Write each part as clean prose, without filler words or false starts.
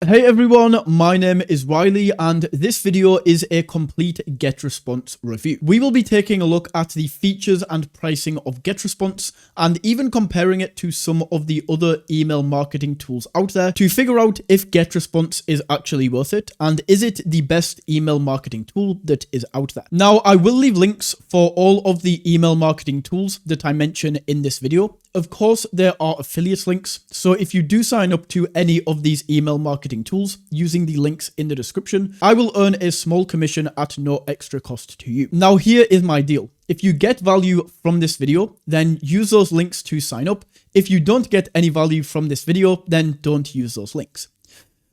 Hey everyone, my name is Riley and this video is a complete GetResponse review. We will be taking a look at the features and pricing of GetResponse and even comparing it to some of the other email marketing tools out there to figure out if GetResponse is actually worth it and is it the best email marketing tool that is out there. Now, I will leave links for all of the email marketing tools that I mention in this video. Of course, there are affiliate links, so if you do sign up to any of these email marketing tools using the links in the description, I will earn a small commission at no extra cost to you. Now, here is my deal. If you get value from this video, then use those links to sign up. If you don't get any value from this video, then don't use those links.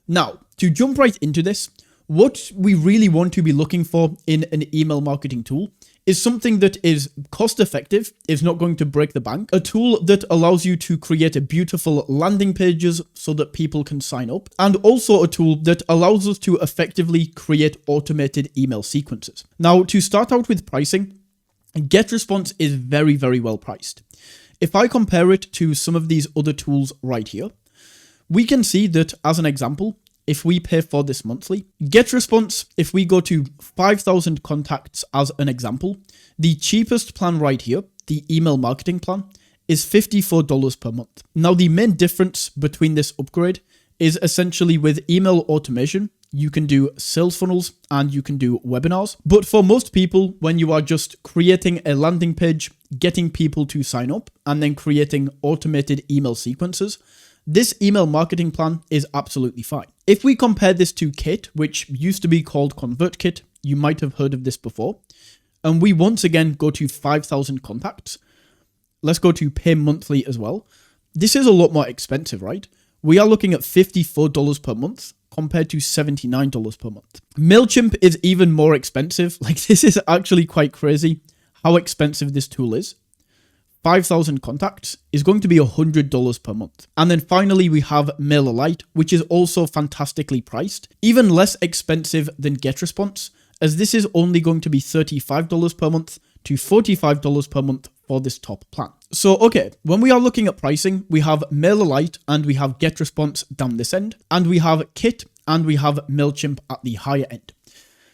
Now, to jump right into this, what we really want to be looking for in an email marketing tool is something that is cost effective, is not going to break the bank, a tool that allows you to create beautiful landing pages so that people can sign up, and also a tool that allows us to effectively create automated email sequences. Now, to start out with pricing, GetResponse is very, very well priced. If I compare it to some of these other tools right here, we can see that as an example, if we pay for this monthly, GetResponse, if we go to 5,000 contacts as an example, the cheapest plan right here, the email marketing plan, is $54 per month. Now, the main difference between this upgrade is essentially with email automation, you can do sales funnels and you can do webinars. But for most people, when you are just creating a landing page, getting people to sign up, and then creating automated email sequences, this email marketing plan is absolutely fine. If we compare this to Kit, which used to be called ConvertKit, you might have heard of this before, and we once again go to 5,000 contacts, let's go to pay monthly as well. This is a lot more expensive, right? We are looking at $54 per month compared to $79 per month. MailChimp is even more expensive. Like, this is actually quite crazy how expensive this tool is. 5,000 contacts is going to be $100 per month. And then finally, we have MailerLite, which is also fantastically priced, even less expensive than GetResponse, as this is only going to be $35 per month to $45 per month for this top plan. So, okay, when we are looking at pricing, we have MailerLite and we have GetResponse down this end, and we have Kit and we have MailChimp at the higher end.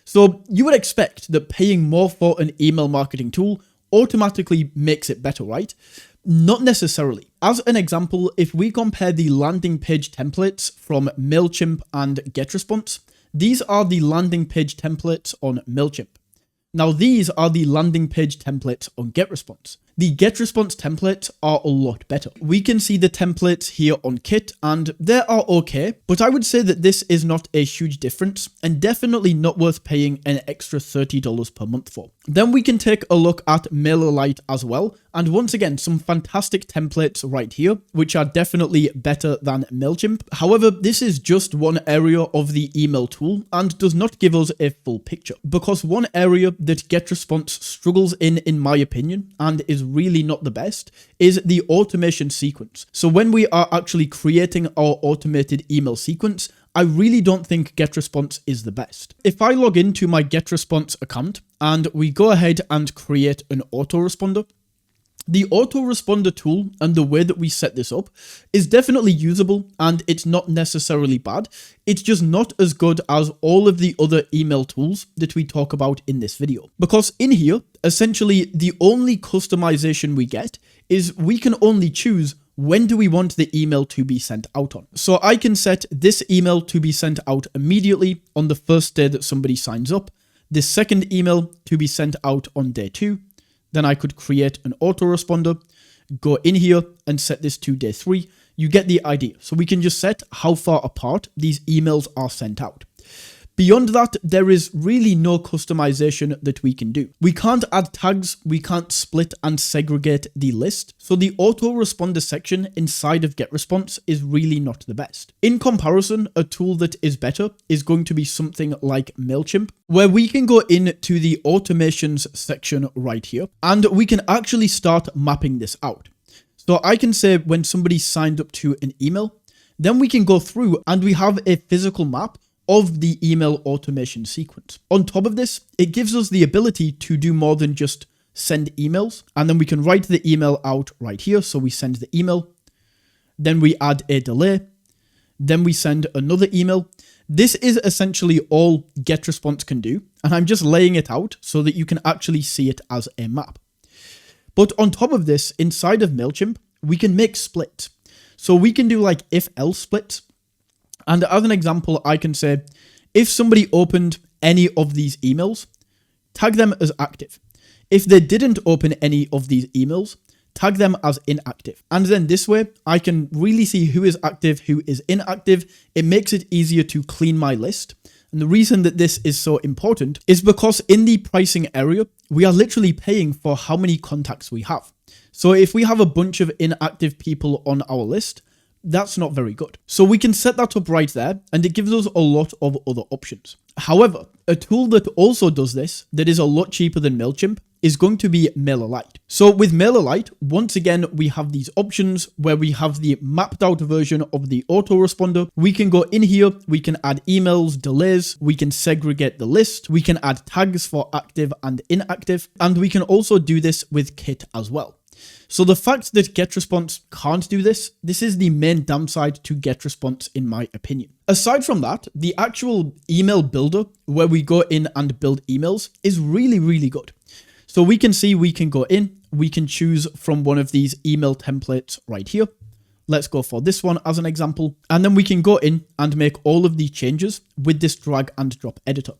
So you would expect that paying more for an email marketing tool automatically makes it better, right? Not necessarily. As an example, if we compare the landing page templates from MailChimp and GetResponse, these are the landing page templates on MailChimp. Now, these are the landing page templates on GetResponse. The GetResponse templates are a lot better. We can see the templates here on Kit and they are okay, but I would say that this is not a huge difference and definitely not worth paying an extra $30 per month for. Then we can take a look at MailerLite as well. And once again, some fantastic templates right here, which are definitely better than MailChimp. However, this is just one area of the email tool and does not give us a full picture, because one area that GetResponse struggles in my opinion, and is really not the best, is the automation sequence. So when we are actually creating our automated email sequence, I really don't think GetResponse is the best. If I log into my GetResponse account and we go ahead and create an autoresponder, the autoresponder tool and the way that we set this up is definitely usable and it's not necessarily bad. It's just not as good as all of the other email tools that we talk about in this video. Because in here, essentially the only customization we get is we can only choose when do we want the email to be sent out on. So I can set this email to be sent out immediately on the first day that somebody signs up, this second email to be sent out on day 2, then I could create an autoresponder, go in here and set this to day 3. You get the idea. So we can just set how far apart these emails are sent out. Beyond that, there is really no customization that we can do. We can't add tags, we can't split and segregate the list, so the autoresponder section inside of GetResponse is really not the best. In comparison, a tool that is better is going to be something like MailChimp, where we can go into the automations section right here, and we can actually start mapping this out. So I can say when somebody signed up to an email, then we can go through and we have a physical map of the email automation sequence. On top of this, it gives us the ability to do more than just send emails, and then we can write the email out right here. So we send the email, then we add a delay, then we send another email. This is essentially all GetResponse can do, and I'm just laying it out so that you can actually see it as a map. But on top of this, inside of MailChimp, we can make splits. So we can do like if-else splits. And as an example, I can say, if somebody opened any of these emails, tag them as active. If they didn't open any of these emails, tag them as inactive. And then this way, I can really see who is active, who is inactive. It makes it easier to clean my list. And the reason that this is so important is because in the pricing area, we are literally paying for how many contacts we have. So if we have a bunch of inactive people on our list, that's not very good. So we can set that up right there, and it gives us a lot of other options. However, a tool that also does this, that is a lot cheaper than MailChimp, is going to be MailerLite. So with MailerLite, once again, we have these options where we have the mapped out version of the autoresponder. We can go in here, we can add emails, delays, we can segregate the list, we can add tags for active and inactive, and we can also do this with Kit as well. So the fact that GetResponse can't do this is the main downside to GetResponse in my opinion. Aside from that, the actual email builder where we go in and build emails is really, really good. So we can see we can go in, we can choose from one of these email templates right here. Let's go for this one as an example. And then we can go in and make all of the changes with this drag and drop editor.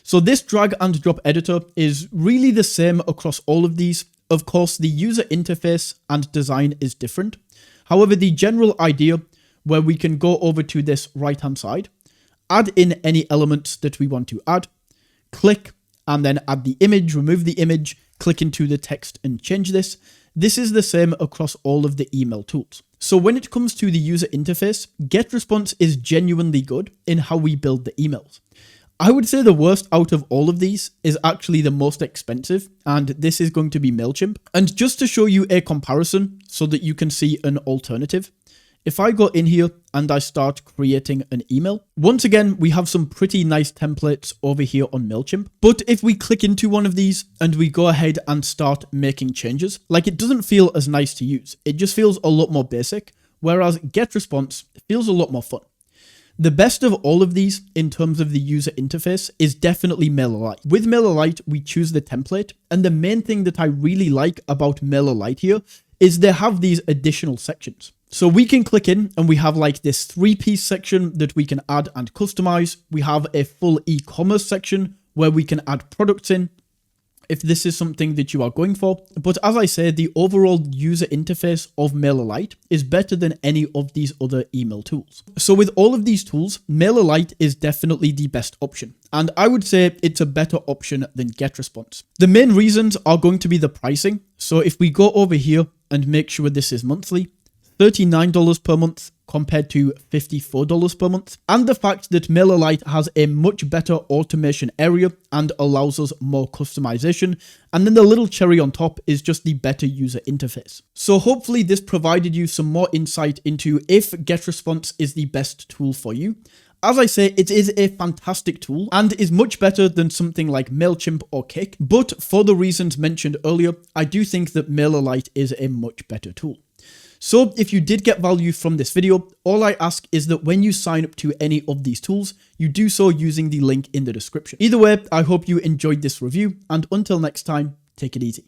So this drag and drop editor is really the same across all of these. Of course, the user interface and design is different. However, the general idea where we can go over to this right-hand side, add in any elements that we want to add, click, and then add the image, remove the image, click into the text and change this. This is the same across all of the email tools. So when it comes to the user interface, GetResponse is genuinely good in how we build the emails. I would say the worst out of all of these is actually the most expensive, and this is going to be MailChimp. And just to show you a comparison so that you can see an alternative, if I go in here and I start creating an email, once again, we have some pretty nice templates over here on MailChimp. But if we click into one of these and we go ahead and start making changes, like it doesn't feel as nice to use. It just feels a lot more basic, whereas GetResponse feels a lot more fun. The best of all of these in terms of the user interface is definitely MailerLite. With MailerLite, we choose the template, and the main thing that I really like about MailerLite here is they have these additional sections. So we can click in and we have like this 3-piece section that we can add and customize. We have a full e-commerce section where we can add products in, if this is something that you are going for. But as I say, the overall user interface of MailerLite is better than any of these other email tools. So with all of these tools, MailerLite is definitely the best option. And I would say it's a better option than GetResponse. The main reasons are going to be the pricing. So if we go over here and make sure this is monthly, $39 per month compared to $54 per month, and the fact that MailerLite has a much better automation area and allows us more customization, and then the little cherry on top is just the better user interface. So hopefully this provided you some more insight into if GetResponse is the best tool for you. As I say, it is a fantastic tool and is much better than something like MailChimp or Kik, but for the reasons mentioned earlier, I do think that MailerLite is a much better tool. So if you did get value from this video, all I ask is that when you sign up to any of these tools, you do so using the link in the description. Either way, I hope you enjoyed this review, and until next time, take it easy.